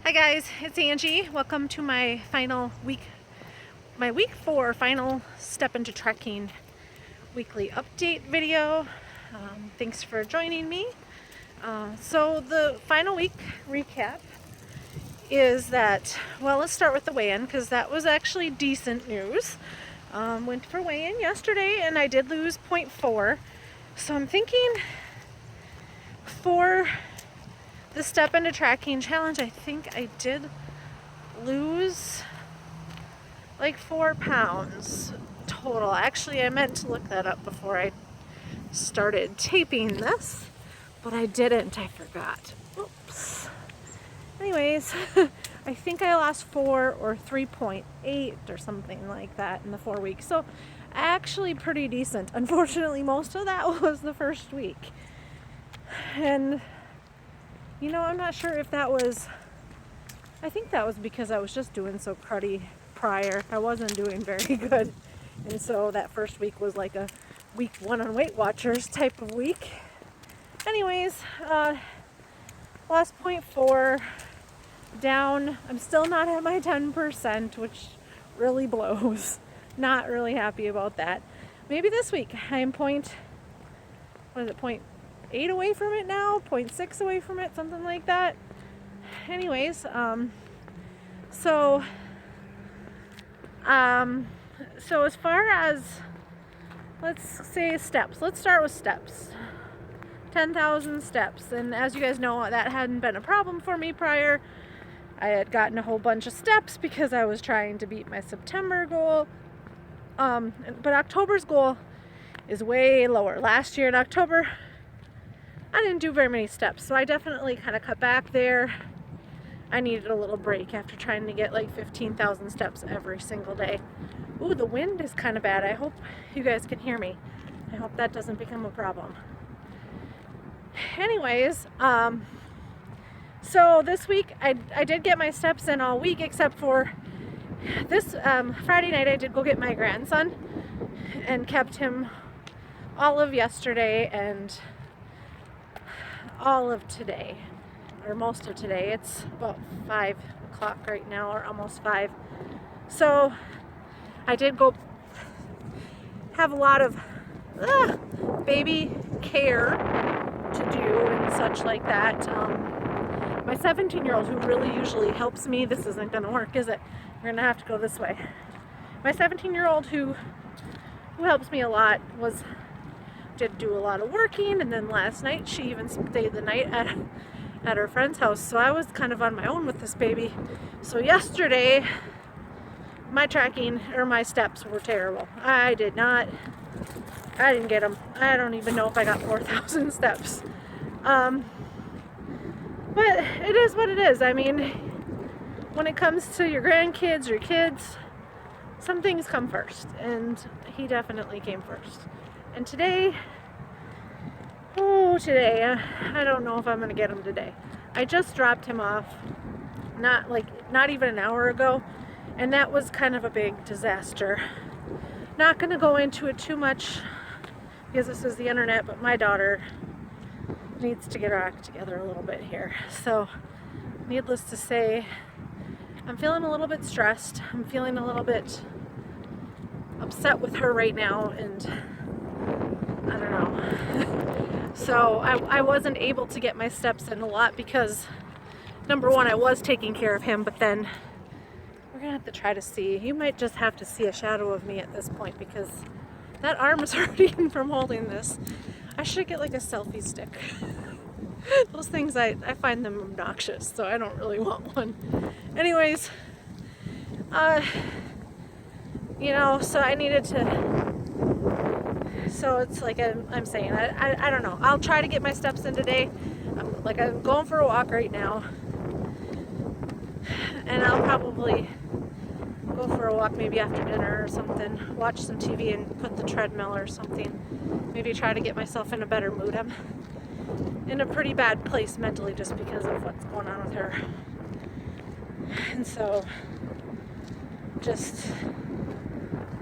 Hi guys, it's Angie. Welcome to my week 4 final step into trekking weekly update video. Thanks for joining me. So the final week recap is that, well, let's start with the weigh-in because that was actually decent news. Went for weigh-in yesterday and I did lose 0.4. So I'm thinking for the step into tracking challenge, I think I did lose like 4 pounds total. Actually, I meant to look that up before I started taping this, but I didn't. I forgot. Oops. Anyways, I think I lost 4 or 3.8 or something like that in the 4 weeks. So actually pretty decent. Unfortunately, most of that was the first week. And I'm not sure if that was, I think that was because I was just doing so cruddy prior. I wasn't doing very good. And so that first week was like a week 1 on Weight Watchers type of week. Anyways, lost 0.4 down. I'm still not at my 10%, which really blows. Not really happy about that. Maybe this week I'm 0.8 away from it now, 0.6 away from it, something like that. Anyways, so as far as, let's say steps, let's start with steps. 10,000 steps. And as you guys know, that hadn't been a problem for me prior. I had gotten a whole bunch of steps because I was trying to beat my September goal. But October's goal is way lower. Last year in October, I didn't do very many steps, so I definitely kind of cut back there. I needed a little break after trying to get like 15,000 steps every single day. Ooh, the wind is kind of bad. I hope you guys can hear me. I hope that doesn't become a problem. Anyways, so this week I did get my steps in all week except for this Friday night. I did go get my grandson and kept him all of yesterday and all of today, or most of today. It's about 5 o'clock right now, or almost 5. So I did go have a lot of baby care to do and such like that. My 17-year-old, who really usually helps me, this isn't going to work, is it? We're going to have to go this way. My 17-year-old who helps me a lot did do a lot of working, and then last night she even stayed the night at her friend's house, so I was kind of on my own with this baby. So yesterday my tracking, or my steps, were terrible. I didn't get them. I don't even know if I got 4,000 steps. But it is what it is. I mean, when it comes to your grandkids, your kids, some things come first, and he definitely came first. And today, I don't know if I'm gonna get him today. I just dropped him off not even an hour ago, and that was kind of a big disaster. Not gonna go into it too much because this is the internet, but my daughter needs to get her act together a little bit here. So, needless to say, I'm feeling a little bit stressed. I'm feeling a little bit upset with her right now, and I don't know. So I wasn't able to get my steps in a lot because, number one, I was taking care of him, but then we're gonna have to try to see. You might just have to see a shadow of me at this point because that arm is hurting from holding this. I should get like a selfie stick. Those things, I find them obnoxious, so I don't really want one. Anyways, so I needed to, so it's like I'm saying, I don't know. I'll try to get my steps in today. I'm going for a walk right now, and I'll probably go for a walk maybe after dinner or something, watch some TV and put the treadmill or something. Maybe try to get myself in a better mood. I'm in a pretty bad place mentally just because of what's going on with her. And so,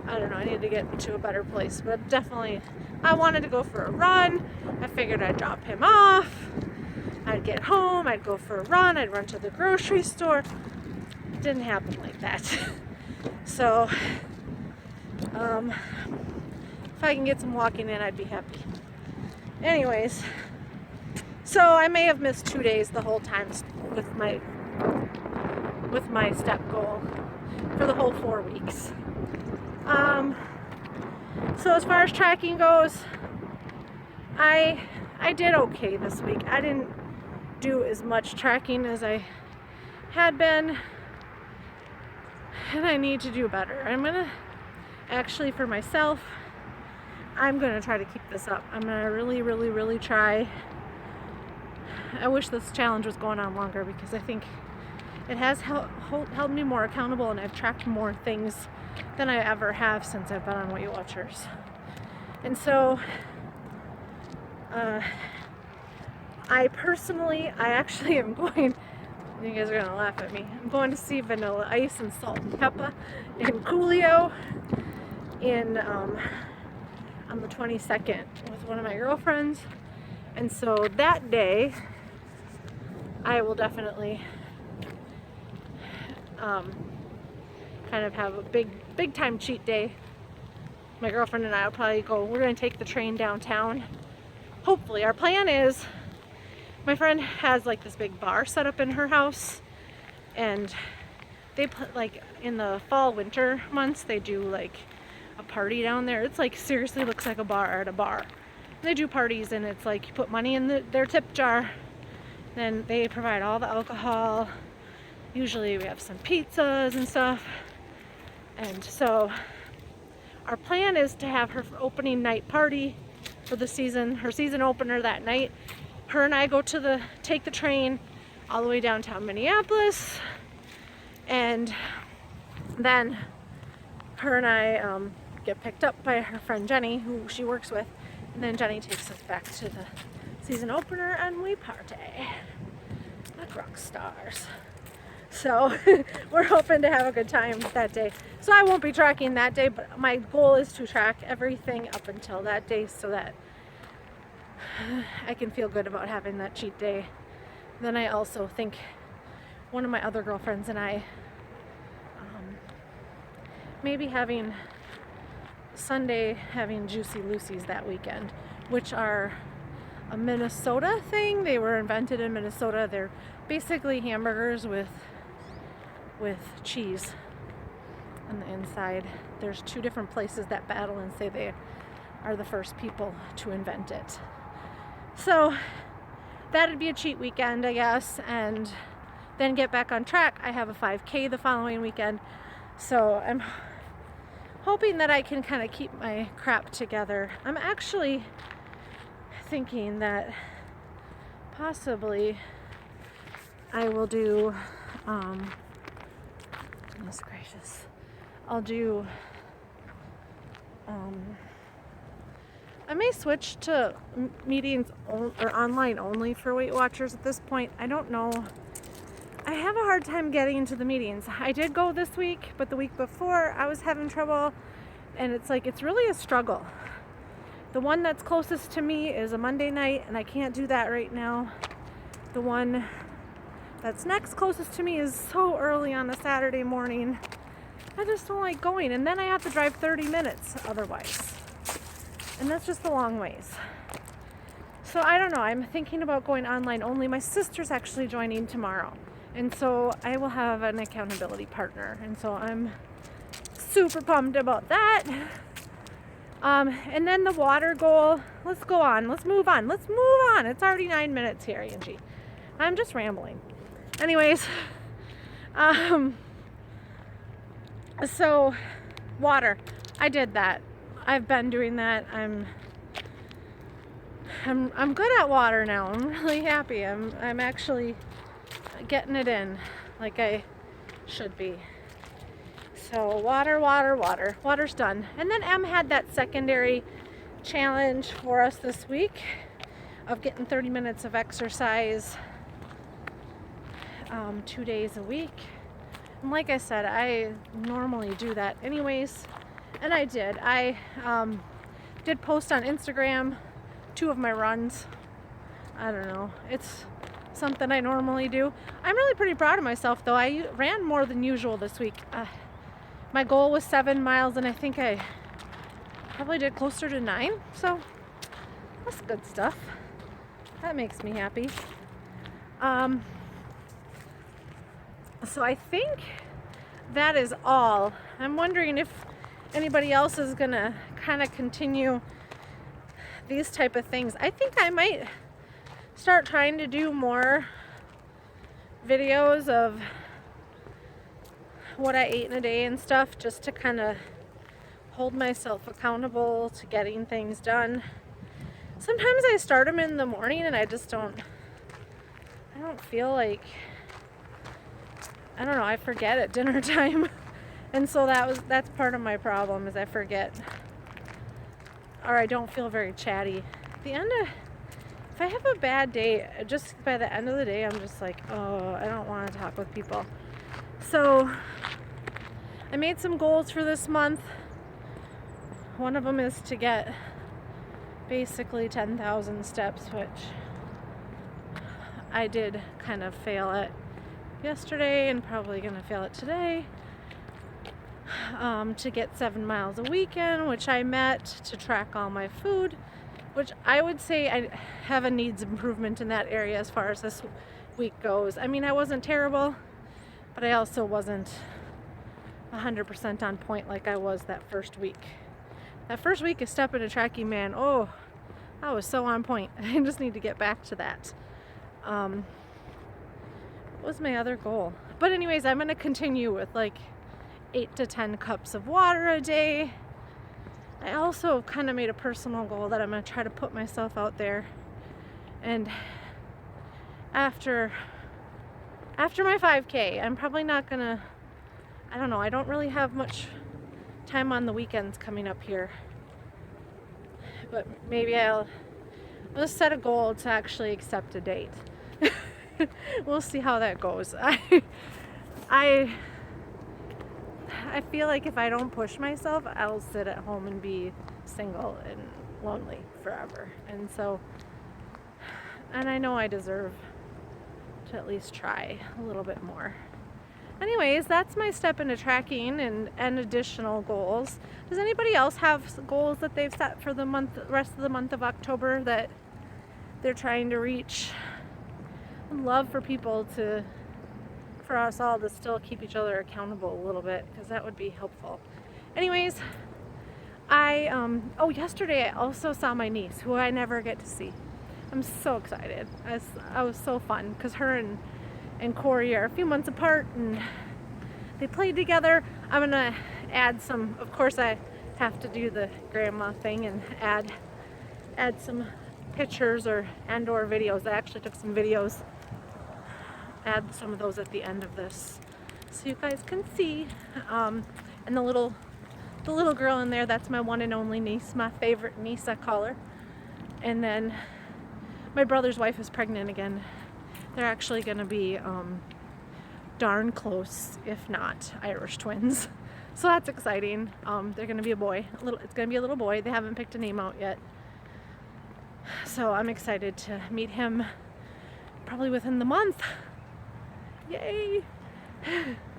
I don't know, I need to get into a better place. But definitely, I wanted to go for a run. I figured I'd drop him off, I'd get home, I'd go for a run, I'd run to the grocery store. It didn't happen like that. So, if I can get some walking in, I'd be happy. Anyways, so I may have missed 2 days the whole time with my step goal for the whole 4 weeks. So as far as tracking goes, I did okay this week. I didn't do as much tracking as I had been, and I need to do better. I'm gonna actually, for myself, I'm gonna try to keep this up. I'm gonna really try. I wish this challenge was going on longer, because I think it has held me more accountable, and I've tracked more things than I ever have since I've been on Weight Watchers. And so I actually am going, you guys are gonna laugh at me, I'm going to see Vanilla Ice and Salt and Peppa in Coolio on the 22nd with one of my girlfriends. And so that day I will definitely kind of have a big time cheat day. My girlfriend and I will probably we're going to take the train downtown. Hopefully. Our plan is, my friend has like this big bar set up in her house, and they put, like, in the fall winter months, they do like a party down there. It's like, seriously looks like a bar at a bar. And they do parties, and it's like you put money in their tip jar, then they provide all the alcohol. Usually we have some pizzas and stuff. And so our plan is to have her opening night party for the season, her season opener that night. Her and I take the train all the way downtown Minneapolis, and then her and I get picked up by her friend Jenny, who she works with, and then Jenny takes us back to the season opener, and we party like rock stars. So we're hoping to have a good time that day. So I won't be tracking that day, but my goal is to track everything up until that day, so that I can feel good about having that cheat day. Then I also think one of my other girlfriends and I maybe having Sunday having Juicy Lucy's that weekend, which are a Minnesota thing. They were invented in Minnesota. They're basically hamburgers with cheese on the inside. There's 2 different places that battle and say they are the first people to invent it. So that'd be a cheat weekend, I guess, and then get back on track. I have a 5K the following weekend, so I'm hoping that I can kind of keep my crap together. I'm actually thinking that possibly I will do goodness gracious, I'll do I may switch to meetings or online only for Weight Watchers at this point. I don't know. I have a hard time getting into the meetings. I did go this week, but the week before I was having trouble, and it's really a struggle. The one that's closest to me is a Monday night, and I can't do that right now. The one that's next closest to me is so early on a Saturday morning. I just don't like going, and then I have to drive 30 minutes otherwise. And that's just a long ways. So I don't know. I'm thinking about going online only. My sister's actually joining tomorrow, and so I will have an accountability partner, and so I'm super pumped about that. And then the water goal. Let's go on. Let's move on. It's already 9 minutes here, Angie. I'm just rambling. Anyways, so water. I did that. I've been doing that. I'm good at water now. I'm really happy. I'm actually getting it in like I should be. So water's done. And then Em had that secondary challenge for us this week of getting 30 minutes of exercise 2 days a week. And like I said, I normally do that anyways, and I did. I did post on Instagram 2 of my runs. I don't know. something I normally do. I'm really pretty proud of myself though. I ran more than usual this week. My goal was 7 miles and I think I probably did closer to 9. So that's good stuff. That makes me happy. So I think that is all. I'm wondering if anybody else is gonna kind of continue these type of things. I think I might start trying to do more videos of what I ate in a day and stuff, just to kind of hold myself accountable to getting things done. Sometimes I start them in the morning and I don't feel like, I don't know, I forget at dinner time. And so that's part of my problem, is I forget, or I don't feel very chatty. If I have a bad day, just by the end of the day, I'm just like, oh, I don't want to talk with people. So I made some goals for this month. One of them is to get basically 10,000 steps, which I did kind of fail at yesterday and probably gonna fail at today. To get 7 miles a weekend, which I met, to track all my food, which I would say I have a needs improvement in that area as far as this week goes. I mean, I wasn't terrible, but I also wasn't 100% on point like I was that first week. That first week of Step Into Tracking, man, oh, I was so on point. I just need to get back to that. What was my other goal? But anyways, I'm going to continue with like 8 to 10 cups of water a day. I also kind of made a personal goal that I'm going to try to put myself out there, and after my 5K, I'm probably not gonna, I don't know, I don't really have much time on the weekends coming up here, but maybe I'll set a goal to actually accept a date. We'll see how that goes. I feel like if I don't push myself, I'll sit at home and be single and lonely forever. And I know I deserve to at least try a little bit more. Anyways, that's my Step Into Tracking and additional goals. Does anybody else have goals that they've set for the rest of the month of October that they're trying to reach? I'd love for us all to still keep each other accountable a little bit, because that would be helpful. Anyways, yesterday I also saw my niece, who I never get to see. I'm so excited. I was so fun, because her and Corey are a few months apart and they played together. I'm gonna add some, of course I have to do the grandma thing and add some pictures or videos. I actually took some videos. Add some of those at the end of this so you guys can see. And the little girl in there, that's my one and only niece, my favorite niece, I call her. And then my brother's wife is pregnant again. They're actually gonna be darn close, if not Irish twins. So that's exciting. They're gonna be a boy. It's gonna be a little boy. They haven't picked a name out yet. So I'm excited to meet him probably within the month. Yay!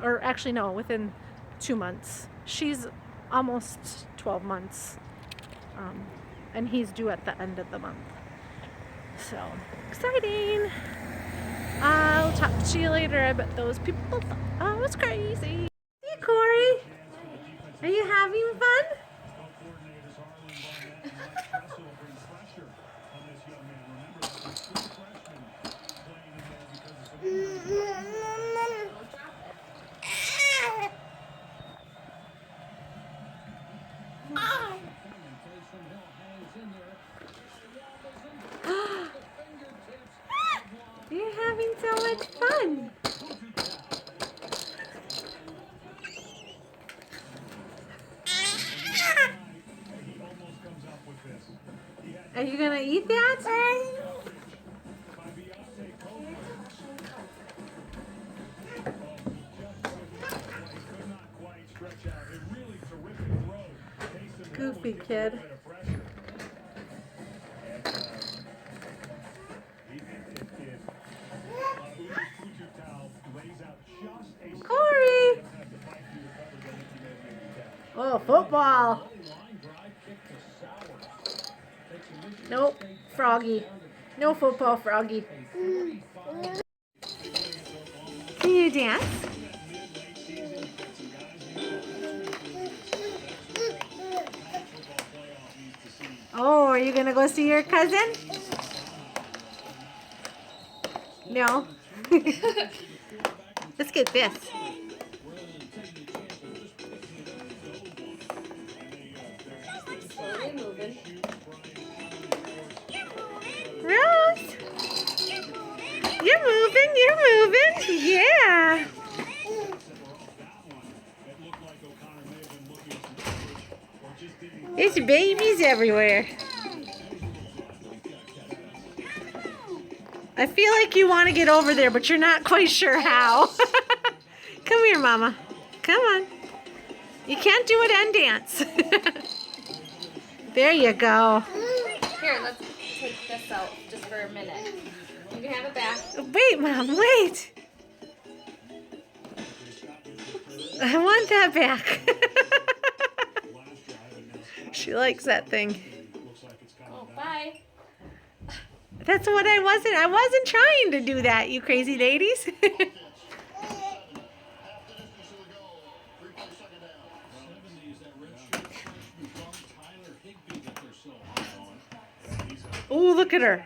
Or actually no, within 2 months. She's almost 12 months. And he's due at the end of the month. So, exciting! I'll talk to you later. I bet those people thought I was crazy. Hey, Corey! Are you having fun? You're having so much fun. Are you gonna eat that? Goofy kid. Oh, football. Nope, Froggy. No football, Froggy. Can you dance? Oh, are you going to go see your cousin? No. Let's get this. Slowly moving. Rose, you're moving. Yeah. There's babies everywhere. I feel like you want to get over there, but you're not quite sure how. Come here, Mama. Come on. You can't do it and dance. There you go. Here, let's take this out just for a minute. You can have it back. Wait, Mom, wait. I want that back. She likes that thing. Oh, bye. That's what I wasn't trying to do that, you crazy ladies. Oh, look at her.